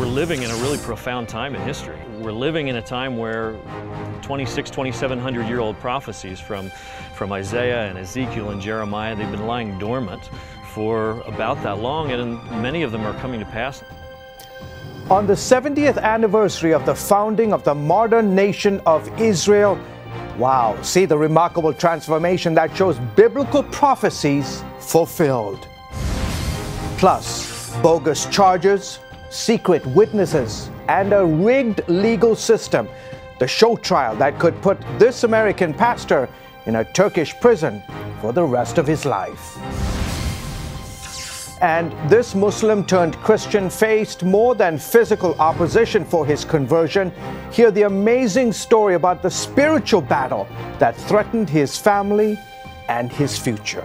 We're living in a really profound time in history. We're living in a time where 2,700-year-old prophecies from Isaiah and Ezekiel and Jeremiah, they've been lying dormant for about that long, and many of them are coming to pass. On the 70th anniversary of the founding of the modern nation of Israel, wow, see the remarkable transformation that shows biblical prophecies fulfilled. Plus, bogus charges, secret witnesses, and a rigged legal system. The show trial that could put this American pastor in a Turkish prison for the rest of his life. And this Muslim turned Christian faced more than physical opposition for his conversion. Hear the amazing story about the spiritual battle that threatened his family and his future.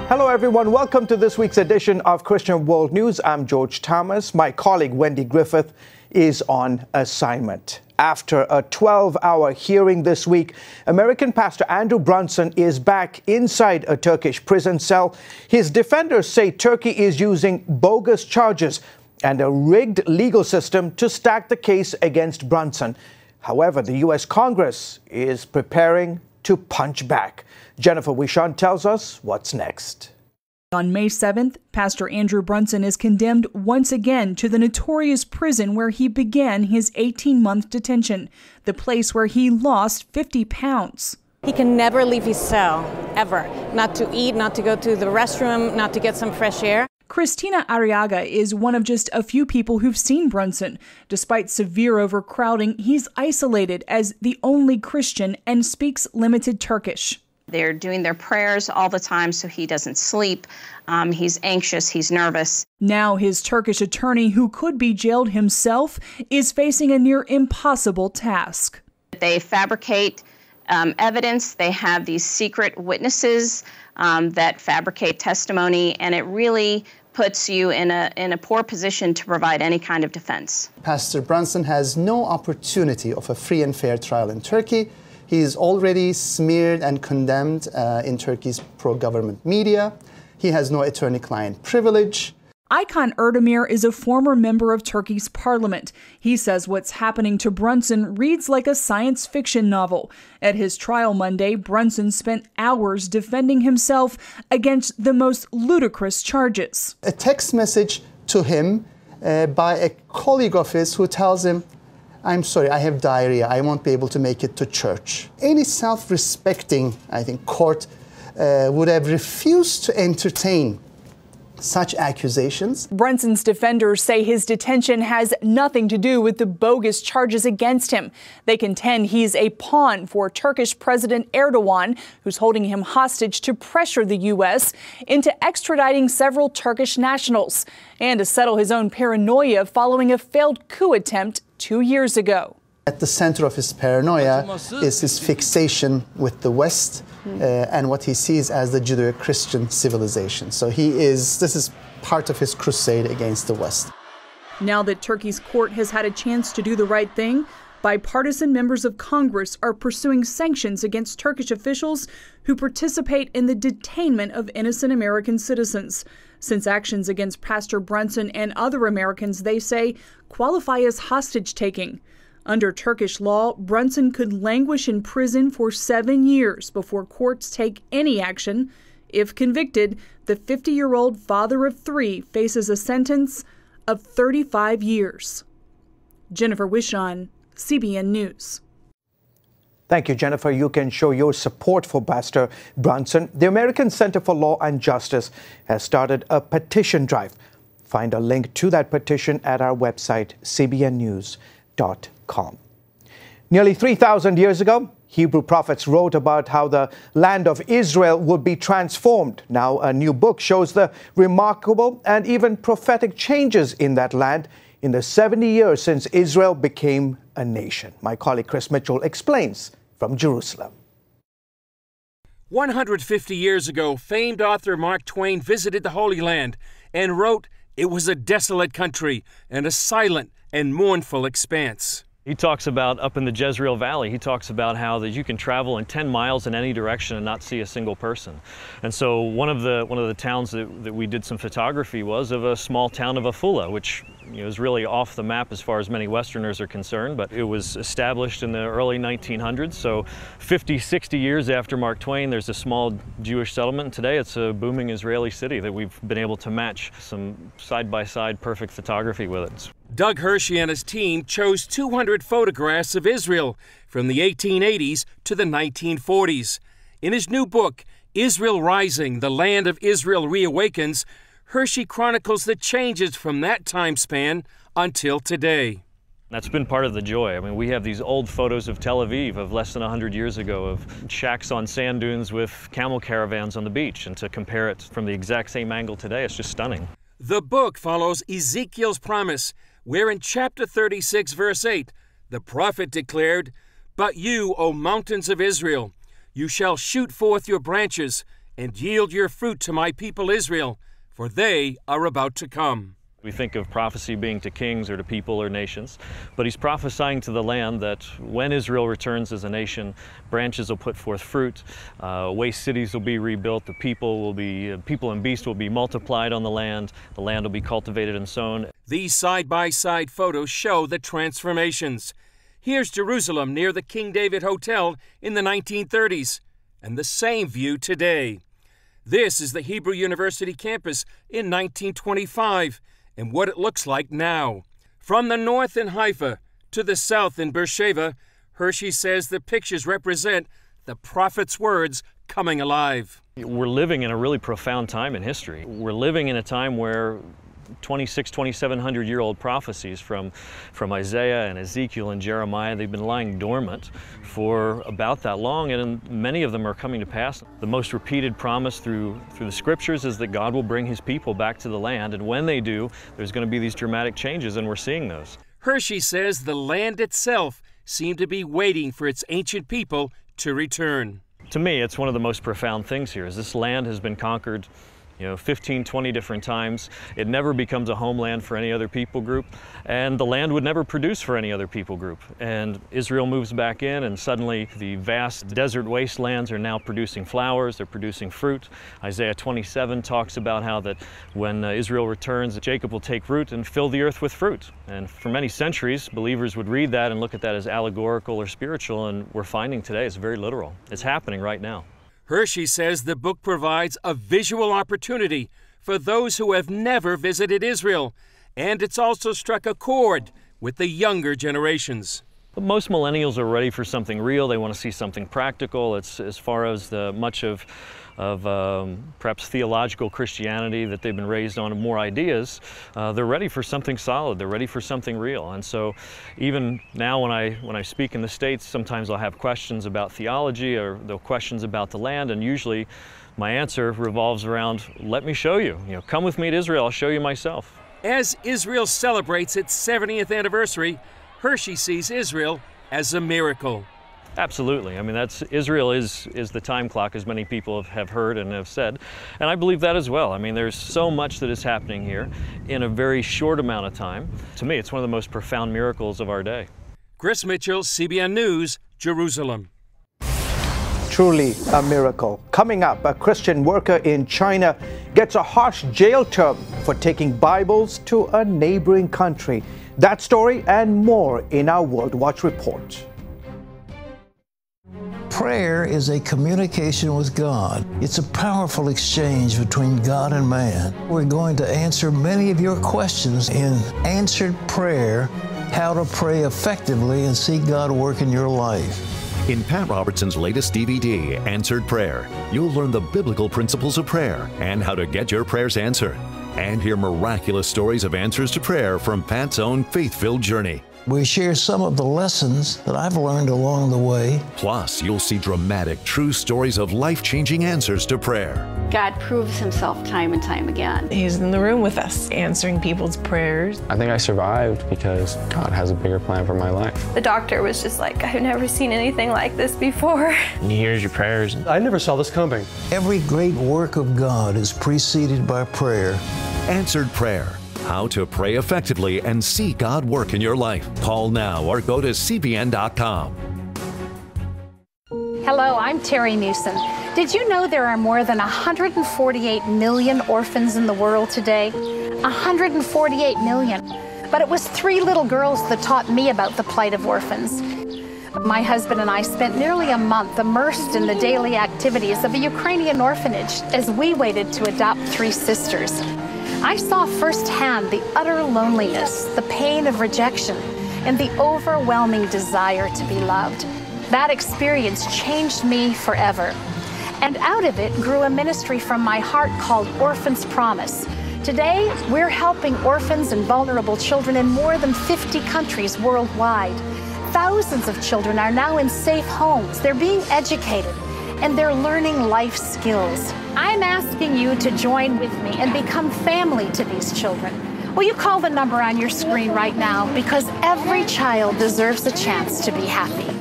Hello everyone, welcome to this week's edition of Christian World News. I'm George Thomas. My colleague Wendy Griffith is on assignment. After a 12-hour hearing this week, American pastor Andrew Brunson is back inside a Turkish prison cell. His defenders say Turkey is using bogus charges and a rigged legal system to stack the case against Brunson. However, the U.S. Congress is preparing to punch back. Jennifer Wishon tells us what's next. On May 7th, Pastor Andrew Brunson is condemned once again to the notorious prison where he began his 18-month detention, the place where he lost 50 pounds. He can never leave his cell, ever. Not to eat, not to go to the restroom, not to get some fresh air. Christina Arriaga is one of just a few people who've seen Brunson. Despite severe overcrowding, he's isolated as the only Christian and speaks limited Turkish. They're doing their prayers all the time so he doesn't sleep. He's anxious, he's nervous. Now his Turkish attorney, who could be jailed himself, is facing a near impossible task. They fabricate evidence. They have these secret witnesses that fabricate testimony, and it really puts you in a poor position to provide any kind of defense. Pastor Brunson has no opportunity of a free and fair trial in Turkey. He is already smeared and condemned in Turkey's pro-government media. He has no attorney-client privilege. Aykan Erdemir is a former member of Turkey's parliament. He says what's happening to Brunson reads like a science fiction novel. At his trial Monday, Brunson spent hours defending himself against the most ludicrous charges. A text message to him by a colleague of his who tells him, "I'm sorry, I have diarrhea. I won't be able to make it to church." Any self-respecting, I think, court would have refused to entertain such accusations. Brunson's defenders say his detention has nothing to do with the bogus charges against him. They contend he's a pawn for Turkish President Erdogan, who's holding him hostage to pressure the U.S. into extraditing several Turkish nationals and to settle his own paranoia following a failed coup attempt 2 years ago. At the center of his paranoia is his fixation with the West and what he sees as the Judeo-Christian civilization. So this is part of his crusade against the West. Now that Turkey's court has had a chance to do the right thing, bipartisan members of Congress are pursuing sanctions against Turkish officials who participate in the detainment of innocent American citizens. Since actions against Pastor Brunson and other Americans, they say, qualify as hostage-taking. Under Turkish law, Brunson could languish in prison for 7 years before courts take any action. If convicted, the 50-year-old father of 3 faces a sentence of 35 years. Jennifer Wishon, CBN News. Thank you, Jennifer. You can show your support for Pastor Brunson. The American Center for Law and Justice has started a petition drive. Find a link to that petition at our website, cbnnews.com. Nearly 3,000 years ago, Hebrew prophets wrote about how the land of Israel would be transformed. Now, a new book shows the remarkable and even prophetic changes in that land in the 70 years since Israel became a nation. My colleague Chris Mitchell explains from Jerusalem. 150 years ago, famed author Mark Twain visited the Holy Land and wrote, "It was a desolate country and a silent and mournful expanse." He talks about up in the Jezreel Valley, he talks about how that you can travel in 10 miles in any direction and not see a single person. And so one of the towns that we did some photography was of a small town of Afula, which is really off the map as far as many Westerners are concerned, but it was established in the early 1900s. So 50, 60 years after Mark Twain, there's a small Jewish settlement. And today it's a booming Israeli city that we've been able to match some side-by-side perfect photography with it. Doug Hershey and his team chose 200 photographs of Israel from the 1880s to the 1940s. In his new book, Israel Rising, The Land of Israel Reawakens, Hershey chronicles the changes from that time span until today. That's been part of the joy. I mean, we have these old photos of Tel Aviv of less than 100 years ago of shacks on sand dunes with camel caravans on the beach, and to compare it from the exact same angle today, it's just stunning. The book follows Ezekiel's promise, where in chapter 36, verse 8, the prophet declared, "But you, O mountains of Israel, you shall shoot forth your branches and yield your fruit to my people Israel, for they are about to come." We think of prophecy being to kings or to people or nations, but he's prophesying to the land that when Israel returns as a nation, branches will put forth fruit, waste cities will be rebuilt, the people and beasts will be multiplied on the land will be cultivated and sown. These side-by-side photos show the transformations. Here's Jerusalem near the King David Hotel in the 1930s, and the same view today. This is the Hebrew University campus in 1925, and what it looks like now. From the north in Haifa to the south in Beersheba, Hershey says the pictures represent the prophet's words coming alive. We're living in a really profound time in history. We're living in a time where 2,700-year-old prophecies from Isaiah and Ezekiel and Jeremiah, they've been lying dormant for about that long, and many of them are coming to pass. The most repeated promise through the scriptures is that God will bring his people back to the land, and when they do, there's going to be these dramatic changes, and we're seeing those. Hershey says the land itself seemed to be waiting for its ancient people to return. To me, it's one of the most profound things here, is this land has been conquered 15, 20 different times. It never becomes a homeland for any other people group, and the land would never produce for any other people group. And Israel moves back in, and suddenly the vast desert wastelands are now producing flowers, they're producing fruit. Isaiah 27 talks about how that when Israel returns, Jacob will take root and fill the earth with fruit. And for many centuries, believers would read that and look at that as allegorical or spiritual, and we're finding today it's very literal. It's happening right now. Hershey says the book provides a visual opportunity for those who have never visited Israel, and it's also struck a chord with the younger generations. But most millennials are ready for something real. They want to see something practical. It's as far as much of perhaps theological Christianity that they've been raised on, more ideas. They're ready for something solid. They're ready for something real. And so even now when I speak in the States, sometimes I'll have questions about theology or the questions about the land, and usually my answer revolves around, let me show you. Come with me to Israel, I'll show you myself. As Israel celebrates its 70th anniversary, Hershey sees Israel as a miracle. Absolutely. I mean, Israel is the time clock, as many people have heard and have said, and I believe that as well. I mean, there's so much that is happening here in a very short amount of time. To me, it's one of the most profound miracles of our day. Chris Mitchell, CBN News, Jerusalem. Truly a miracle. Coming up, a Christian worker in China gets a harsh jail term for taking Bibles to a neighboring country. That story and more in our World Watch report. Prayer is a communication with God. It's a powerful exchange between God and man. We're going to answer many of your questions in Answered Prayer, how to pray effectively and see God work in your life. In Pat Robertson's latest DVD, Answered Prayer, you'll learn the biblical principles of prayer and how to get your prayers answered. And hear miraculous stories of answers to prayer from Pat's own faith-filled journey. We share some of the lessons that I've learned along the way. Plus, you'll see dramatic, true stories of life-changing answers to prayer. God proves himself time and time again. He's in the room with us, answering people's prayers. I think I survived because God has a bigger plan for my life. The doctor was just like, I've never seen anything like this before. He hears your prayers. I never saw this coming. Every great work of God is preceded by prayer. Answered Prayer, How to pray effectively and see God work in your life. Call now or go to cbn.com. Hello, I'm Terry Newsom. Did you know there are more than 148 million orphans in the world today? 148 million. But it was 3 little girls that taught me about the plight of orphans. My husband and I spent nearly a month immersed in the daily activities of a Ukrainian orphanage as we waited to adopt 3 sisters. I saw firsthand the utter loneliness, the pain of rejection, and the overwhelming desire to be loved. That experience changed me forever. And out of it grew a ministry from my heart called Orphans Promise. Today, we're helping orphans and vulnerable children in more than 50 countries worldwide. Thousands of children are now in safe homes. They're being educated, and they're learning life skills. I'm asking you to join with me and become family to these children. Will you call the number on your screen right now? Because every child deserves a chance to be happy.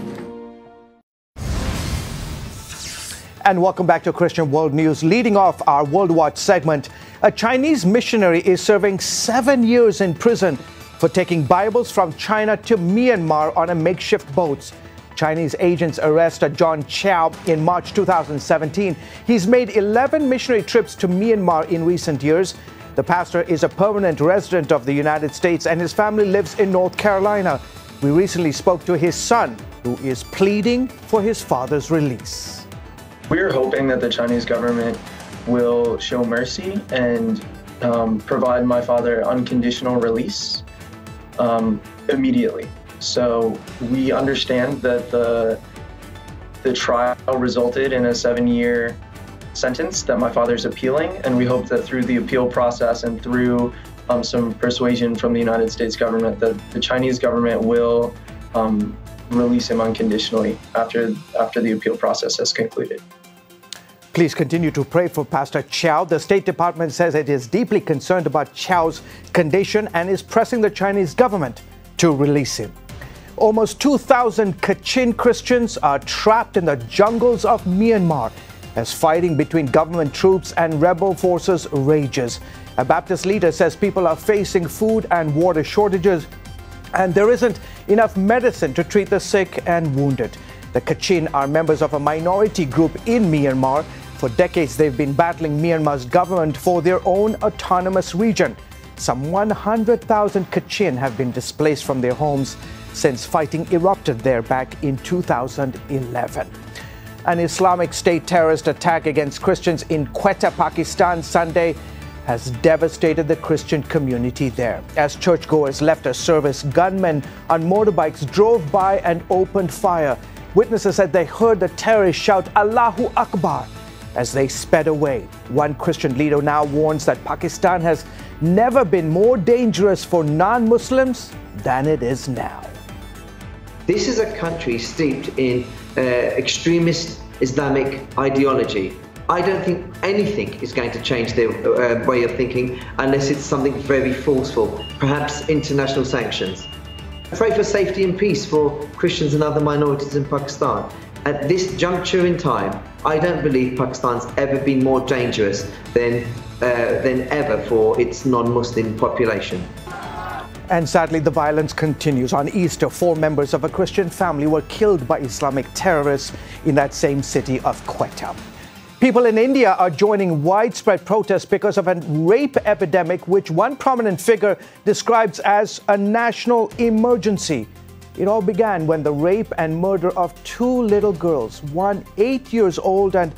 And welcome back to Christian World News. Leading off our World Watch segment, a Chinese missionary is serving 7 years in prison for taking Bibles from China to Myanmar on a makeshift boat. Chinese agents arrested John Chow in March 2017. He's made 11 missionary trips to Myanmar in recent years. The pastor is a permanent resident of the United States and his family lives in North Carolina. We recently spoke to his son, who is pleading for his father's release. We're hoping that the Chinese government will show mercy and provide my father unconditional release immediately. So we understand that the trial resulted in a 7-year sentence that my father's appealing, and we hope that through the appeal process and through some persuasion from the United States government that the Chinese government will release him unconditionally after the appeal process has concluded. Please continue to pray for Pastor Chow. The State Department says it is deeply concerned about Chow's condition and is pressing the Chinese government to release him. Almost 2,000 Kachin Christians are trapped in the jungles of Myanmar as fighting between government troops and rebel forces rages. A Baptist leader says people are facing food and water shortages, and there isn't enough medicine to treat the sick and wounded. The Kachin are members of a minority group in Myanmar. For decades, they've been battling Myanmar's government for their own autonomous region. Some 100,000 Kachin have been displaced from their homes since fighting erupted there back in 2011. An Islamic State terrorist attack against Christians in Quetta, Pakistan, Sunday has devastated the Christian community there. As churchgoers left a service, gunmen on motorbikes drove by and opened fire. Witnesses said they heard the terrorists shout Allahu Akbar as they sped away. One Christian leader now warns that Pakistan has never been more dangerous for non-Muslims than it is now. This is a country steeped in extremist Islamic ideology. I don't think anything is going to change their way of thinking unless it's something very forceful, perhaps international sanctions. Pray for safety and peace for Christians and other minorities in Pakistan. At this juncture in time, I don't believe Pakistan's ever been more dangerous than ever for its non-Muslim population. And sadly, the violence continues. On Easter, 4 members of a Christian family were killed by Islamic terrorists in that same city of Quetta. People in India are joining widespread protests because of a rape epidemic, which one prominent figure describes as a national emergency. It all began when the rape and murder of 2 little girls, one 8 years old and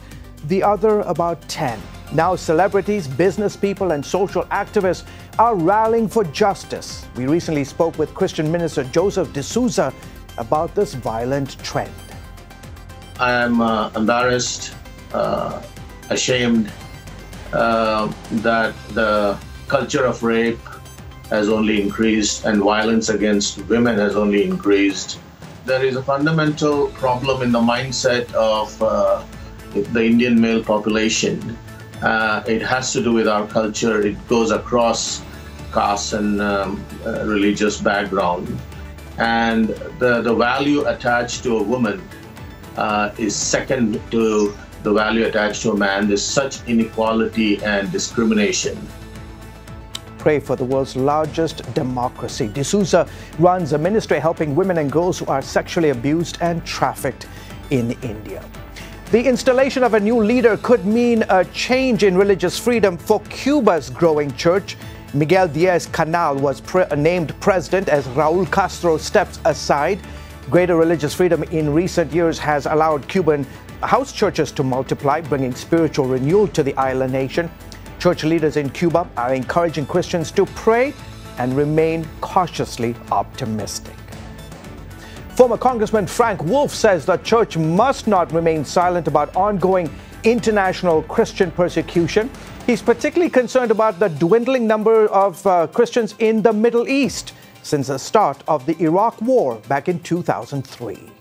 the other about 10. Now celebrities, business people and social activists are rallying for justice. We recently spoke with Christian minister Joseph D'Souza about this violent trend. I am embarrassed, ashamed that the culture of rape has only increased and violence against women has only increased. There is a fundamental problem in the mindset of the Indian male population. It has to do with our culture. It goes across caste and religious background. And the value attached to a woman is second to the value attached to a man. There's such inequality and discrimination. pray for the world's largest democracy. D'Souza runs a ministry helping women and girls who are sexually abused and trafficked in India. The installation of a new leader could mean a change in religious freedom for Cuba's growing church. Miguel Díaz-Canel was named president as Raúl Castro steps aside. Greater religious freedom in recent years has allowed Cuban house churches to multiply, bringing spiritual renewal to the island nation. Church leaders in Cuba are encouraging Christians to pray and remain cautiously optimistic. Former Congressman Frank Wolf says the church must not remain silent about ongoing international Christian persecution. He's particularly concerned about the dwindling number of Christians in the Middle East since the start of the Iraq War back in 2003.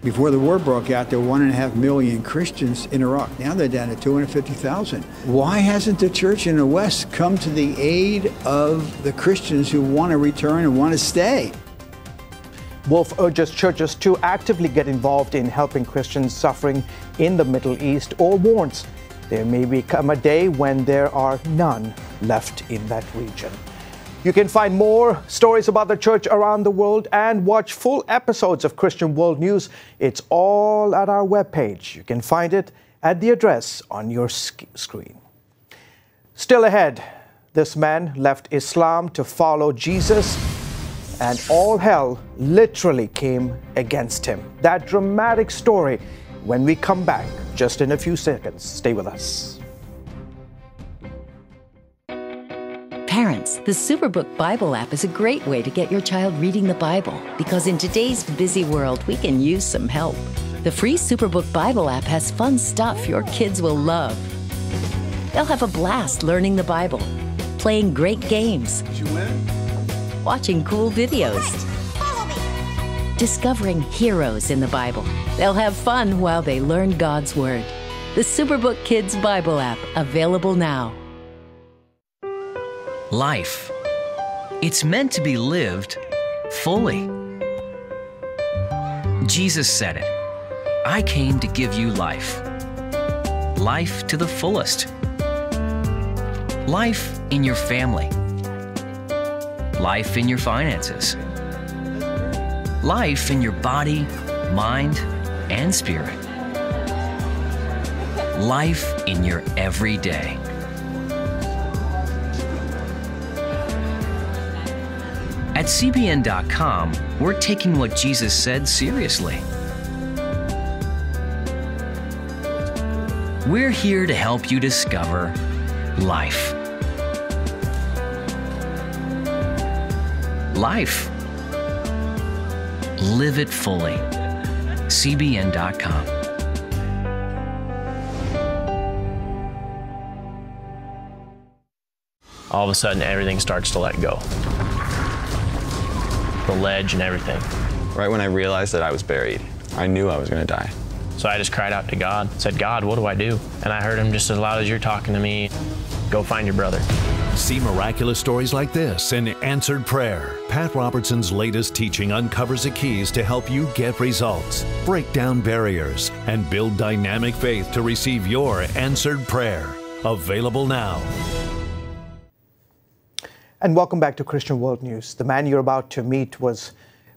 Before the war broke out, there were 1.5 million Christians in Iraq. Now they're down to 250,000. Why hasn't the church in the West come to the aid of the Christians who want to return and want to stay? Wolf urges churches to actively get involved in helping Christians suffering in the Middle East, or warns there may become a day when there are none left in that region. You can find more stories about the church around the world and watch full episodes of Christian World News. It's all at our webpage. You can find it at the address on your screen. Still ahead, this man left Islam to follow Jesus, and all hell literally came against him. That dramatic story when we come back just in a few seconds. Stay with us. Parents, the Superbook Bible app is a great way to get your child reading the Bible, because in today's busy world, we can use some help. The free Superbook Bible app has fun stuff your kids will love. They'll have a blast learning the Bible, playing great games, watching cool videos, discovering heroes in the Bible. They'll have fun while they learn God's Word. The Superbook Kids Bible app, available now. Life. It's meant to be lived fully. Jesus said it. I came to give you life. Life to the fullest. Life in your family. Life in your finances. Life in your body, mind, and spirit. Life in your everyday. At CBN.com, we're taking what Jesus said seriously. We're here to help you discover life. Life. Live it fully. CBN.com. All of a sudden, everything starts to let go. The ledge and everything. Right when I realized that I was buried, I knew I was going to die. So I just cried out to God, said, God, what do I do? And I heard him just as loud as you're talking to me, go find your brother. See miraculous stories like this in Answered Prayer. Pat Robertson's latest teaching uncovers the keys to help you get results, break down barriers, and build dynamic faith to receive your answered prayer. Available now. And welcome back to Christian World News. The man you're about to meet was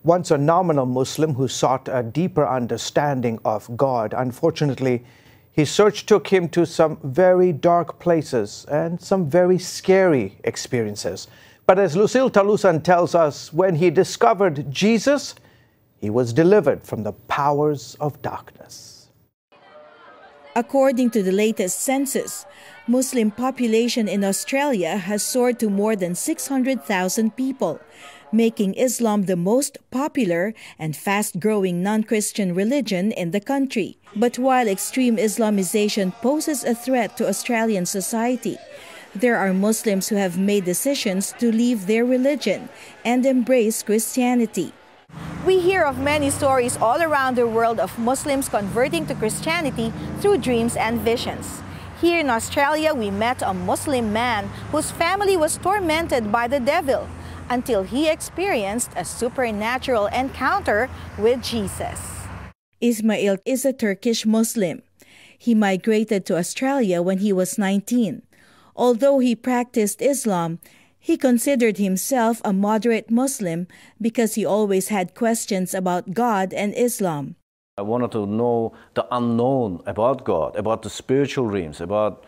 once a nominal Muslim who sought a deeper understanding of God. Unfortunately, his search took him to some very dark places and some very scary experiences. But as Lucille Talusan tells us, when he discovered Jesus, he was delivered from the powers of darkness. According to the latest census, Muslim population in Australia has soared to more than 600,000 people, making Islam the most popular and fast-growing non-Christian religion in the country. But while extreme Islamization poses a threat to Australian society, there are Muslims who have made decisions to leave their religion and embrace Christianity. We hear of many stories all around the world of Muslims converting to Christianity through dreams and visions. Here in Australia, we met a Muslim man whose family was tormented by the devil until he experienced a supernatural encounter with Jesus. Ismail is a Turkish Muslim. He migrated to Australia when he was 19. Although he practiced Islam, He considered himself a moderate Muslim because he always had questions about God and Islam. I wanted to know the unknown about God, about the spiritual realms, about,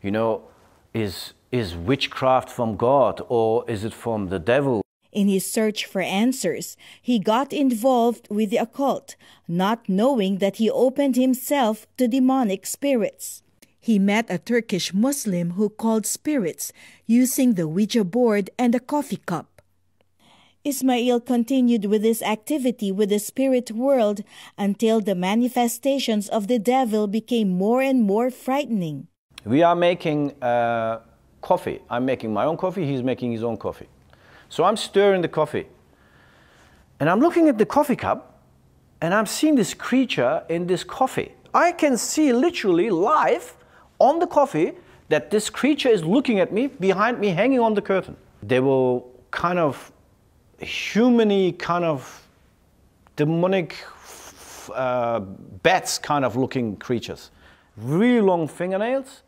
is witchcraft from God or is it from the devil? In his search for answers, he got involved with the occult, not knowing that he opened himself to demonic spirits. He met a Turkish Muslim who called spirits using the Ouija board and a coffee cup. Ismail continued with this activity with the spirit world until the manifestations of the devil became more and more frightening. We are making coffee. I'm making my own coffee, he's making his own coffee. So I'm stirring the coffee. And I'm looking at the coffee cup, and I'm seeing this creature in this coffee. I can see literally live on the coffee that this creature is looking at me, behind me, hanging on the curtain. They were kind of human-y, kind of demonic bats kind of looking creatures. Really long fingernails.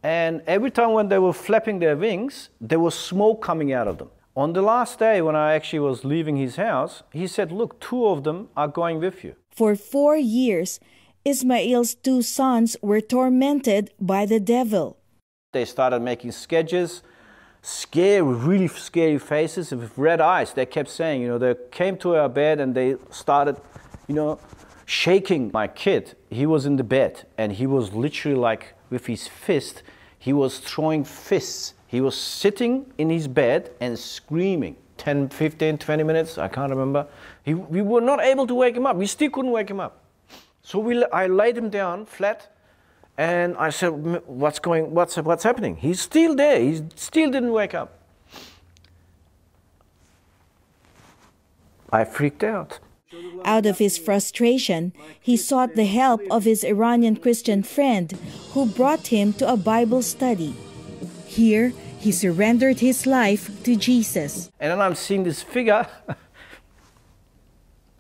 And every time when they were flapping their wings, there was smoke coming out of them. On the last day when I actually was leaving his house, he said, look, 2 of them are going with you. For 4 years, Ismail's 2 sons were tormented by the devil. They started making sketches, really scary faces with red eyes. They kept saying, they came to our bed and they started, shaking. My kid, he was in the bed and he was literally like with his fist, he was throwing fists. He was sitting in his bed and screaming. 10, 15, 20 minutes, I can't remember. We were not able to wake him up. We still couldn't wake him up. So I laid him down flat and I said, what's happening? He's still there. He still didn't wake up. I freaked out. Out of his frustration, he sought the help of his Iranian Christian friend who brought him to a Bible study. Here, he surrendered his life to Jesus. And then I'm seeing this figure.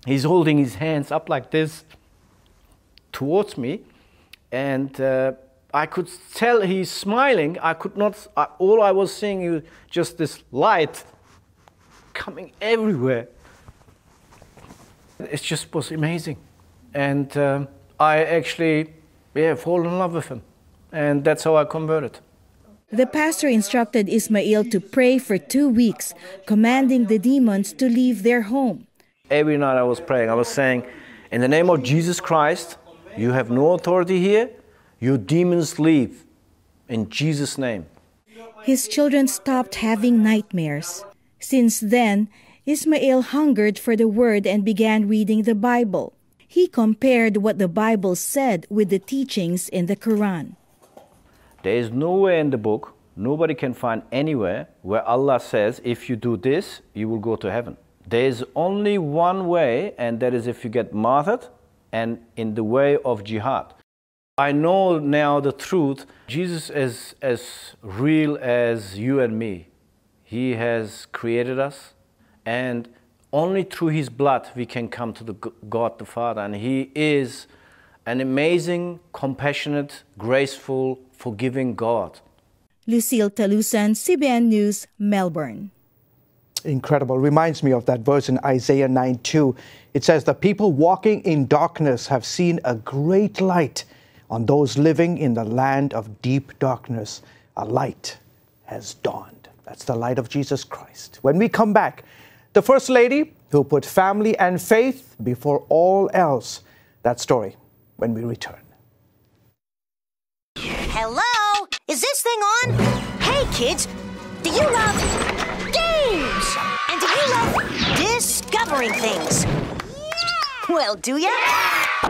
He's holding his hands up like this towards me. And I could tell he's smiling. I could not, all I was seeing was just this light coming everywhere. It just was amazing. And I actually, fall in love with him. And that's how I converted. The pastor instructed Ismail to pray for 2 weeks, commanding the demons to leave their home. Every night I was praying. I was saying, in the name of Jesus Christ, you have no authority here. You demons leave. In Jesus' name. His children stopped having nightmares. Since then, Ismail hungered for the Word and began reading the Bible. He compared what the Bible said with the teachings in the Quran. There is nowhere in the book, nobody can find anywhere where Allah says, if you do this, you will go to heaven. There is only one way, and that is if you get martyred and in the way of jihad. I know now the truth. Jesus is as real as you and me. He has created us, and only through His blood we can come to God the Father. And He is an amazing, compassionate, graceful, forgiving God. Lucille Talusan, CBN News, Melbourne. Incredible. Reminds me of that verse in Isaiah 9:2. It says, the people walking in darkness have seen a great light. On those living in the land of deep darkness, a light has dawned. That's the light of Jesus Christ. When we come back, the First Lady who put family and faith before all else. That story when we return. Hello? Is this thing on? Hey, kids, do you love games? And do you love discovering things? Well, do ya?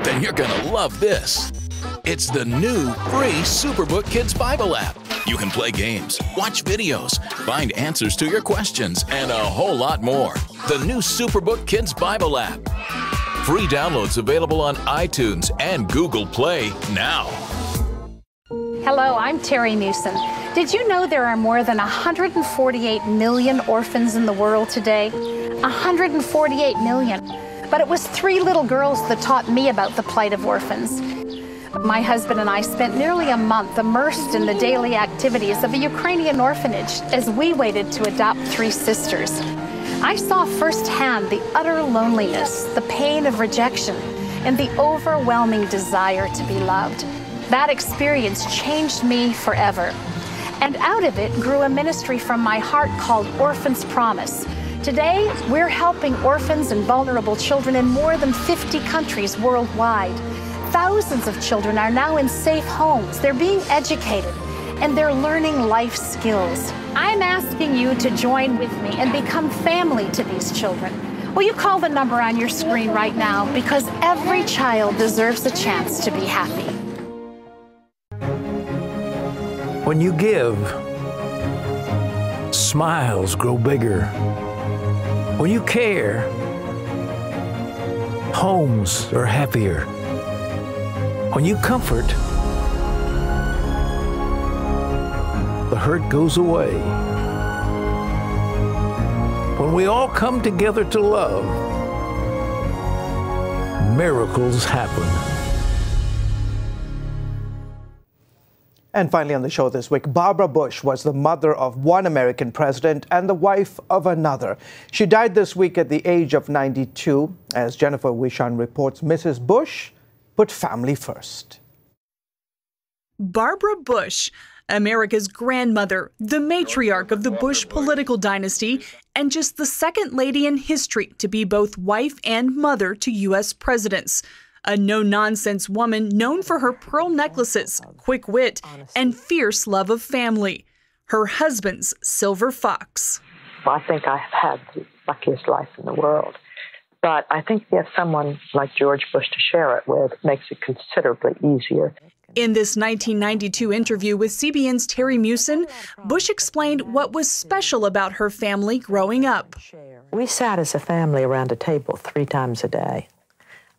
Then you're gonna love this. It's the new free Superbook Kids Bible app. You can play games, watch videos, find answers to your questions, and a whole lot more. The new Superbook Kids Bible app. Free downloads available on iTunes and Google Play now. Hello, I'm Terry Newsom. Did you know there are more than 148 million orphans in the world today? 148 million. But it was 3 little girls that taught me about the plight of orphans. My husband and I spent nearly a month immersed in the daily activities of a Ukrainian orphanage as we waited to adopt 3 sisters. I saw firsthand the utter loneliness, the pain of rejection, and the overwhelming desire to be loved. That experience changed me forever. And out of it grew a ministry from my heart called Orphans Promise. Today, we're helping orphans and vulnerable children in more than 50 countries worldwide. Thousands of children are now in safe homes. They're being educated, and they're learning life skills. I'm asking you to join with me and become family to these children. Will you call the number on your screen right now? Because every child deserves a chance to be happy. When you give, smiles grow bigger. When you care, homes are happier. When you comfort, the hurt goes away. When we all come together to love, miracles happen. And finally on the show this week, Barbara Bush was the mother of one American president and the wife of another. She died this week at the age of 92. As Jennifer Wishon reports, Mrs. Bush put family first. Barbara Bush, America's grandmother, the matriarch of the Bush political dynasty, and just the second lady in history to be both wife and mother to U.S. presidents. A no-nonsense woman known for her pearl necklaces, quick wit, and fierce love of family. Her husband's silver fox. Well, I think I've had the luckiest life in the world. But I think to have someone like George Bush to share it with makes it considerably easier. In this 1992 interview with CBN's Terry Meeuwsen, Bush explained what was special about her family growing up. We sat as a family around a table 3 times a day.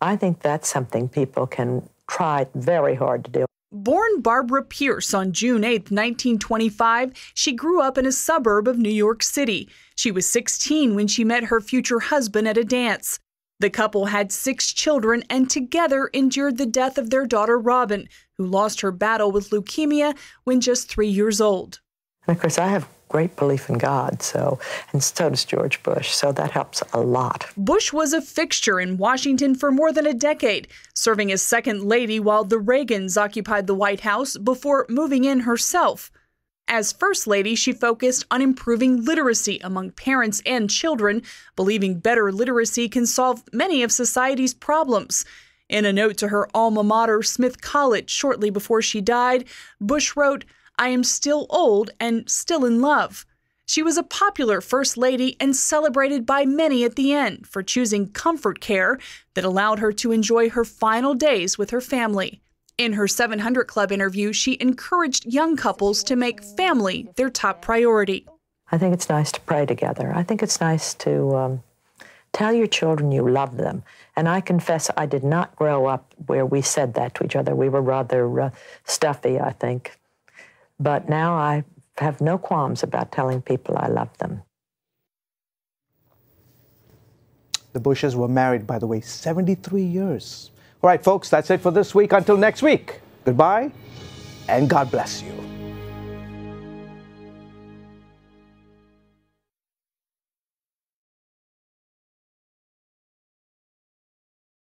I think that's something people can try very hard to do. Born Barbara Pierce on June 8, 1925, she grew up in a suburb of New York City. She was 16 when she met her future husband at a dance. The couple had 6 children and together endured the death of their daughter Robin, who lost her battle with leukemia when just 3 years old. And of course, I have great belief in God, and so does George Bush, so that helps a lot. Bush was a fixture in Washington for more than a decade, serving as second lady while the Reagans occupied the White House before moving in herself. As first lady, she focused on improving literacy among parents and children, believing better literacy can solve many of society's problems. In a note to her alma mater, Smith College, shortly before she died, Bush wrote, "I am still old and still in love." She was a popular first lady and celebrated by many at the end for choosing comfort care that allowed her to enjoy her final days with her family. In her 700 Club interview, she encouraged young couples to make family their top priority. I think it's nice to pray together. I think it's nice to tell your children you love them. And I confess I did not grow up where we said that to each other. We were rather stuffy, I think. But now I have no qualms about telling people I love them. The Bushes were married, by the way, 73 years. All right, folks, that's it for this week. Until next week, goodbye and God bless you.